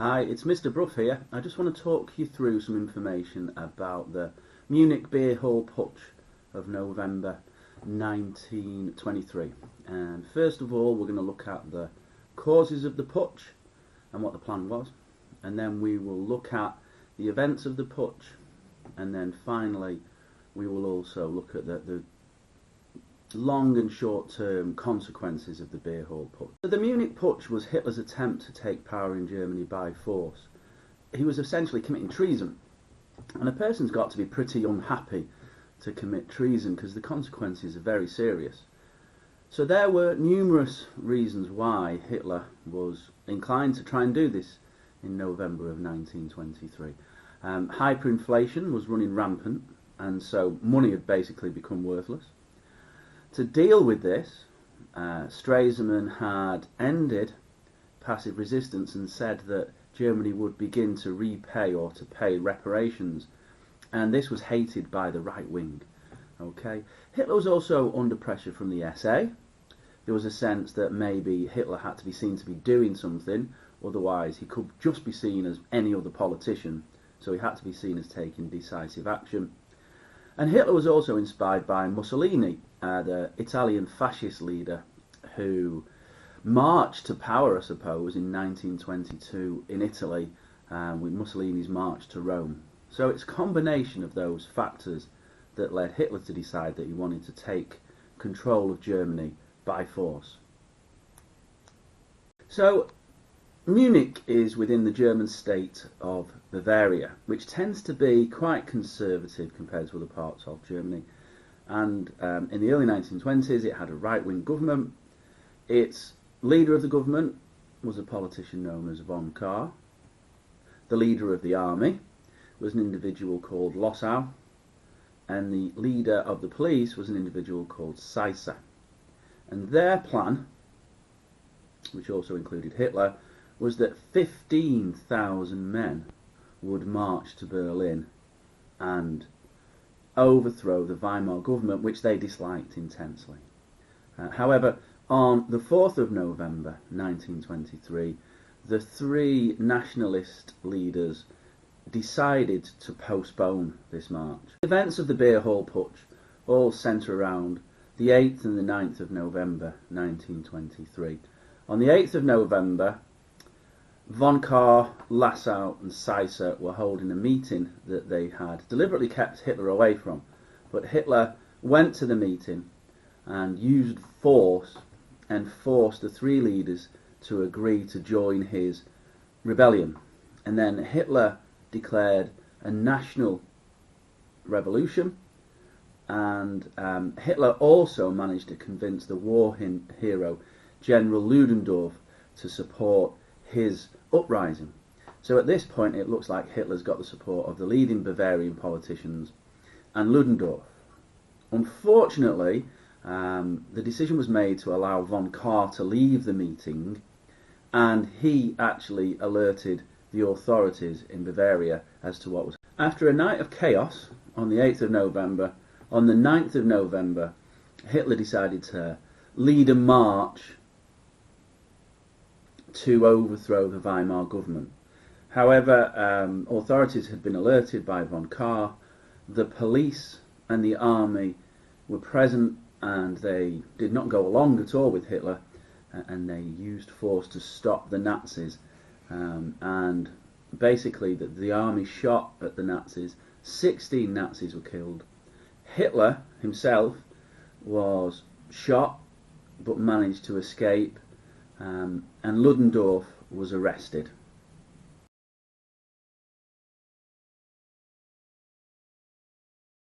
Hi, it's Mr. Brough here. I just want to talk you through some information about the Munich beer hall putsch of November 1923. And first of all, we're going to look at the causes of the putsch and what the plan was. And then we will look at the events of the putsch. And then finally, we will also look at the long and short-term consequences of the beer hall putsch. The Munich putsch was Hitler's attempt to take power in Germany by force. He was essentially committing treason, and a person's got to be pretty unhappy to commit treason because the consequences are very serious. So there were numerous reasons why Hitler was inclined to try and do this in November of 1923. Hyperinflation was running rampant, and so money had basically become worthless. To deal with this, Stresemann had ended passive resistance and said that Germany would begin to repay or to pay reparations, and this was hated by the right wing. Okay, Hitler was also under pressure from the SA. There was a sense that maybe Hitler had to be seen to be doing something, otherwise he could just be seen as any other politician, so he had to be seen as taking decisive action. And Hitler was also inspired by Mussolini, the Italian fascist leader who marched to power, I suppose, in 1922 in Italy with Mussolini's march to Rome. So it's a combination of those factors that led Hitler to decide that he wanted to take control of Germany by force. So Munich is within the German state of Bavaria, which tends to be quite conservative compared to other parts of Germany. And in the early 1920s it had a right-wing government. Its leader of the government was a politician known as von Kahr. The leader of the army was an individual called Lossow, and the leader of the police was an individual called Seisser. And their plan, which also included Hitler, was that 15,000 men would march to Berlin and overthrow the Weimar government, which they disliked intensely. However, on the 4th of November 1923, the three nationalist leaders decided to postpone this march. The events of the beer hall putsch all centre around the 8th and the 9th of November 1923. On the 8th of November, von Kahr, Lossow and Seisser were holding a meeting that they had deliberately kept Hitler away from. But Hitler went to the meeting and used force and forced the three leaders to agree to join his rebellion. And then Hitler declared a national revolution, and Hitler also managed to convince the war hero General Ludendorff to support his uprising. So at this point it looks like Hitler's got the support of the leading Bavarian politicians and Ludendorff. Unfortunately, the decision was made to allow von Kahr to leave the meeting, and he actually alerted the authorities in Bavaria as to what was. After a night of chaos on the 8th of November, on the 9th of November, Hitler decided to lead a march to overthrow the Weimar government. However, authorities had been alerted by von Kahr. The police and the army were present, and they did not go along at all with Hitler, and they used force to stop the Nazis. And basically the army shot at the Nazis. 16 Nazis were killed. Hitler himself was shot but managed to escape, and Ludendorff was arrested.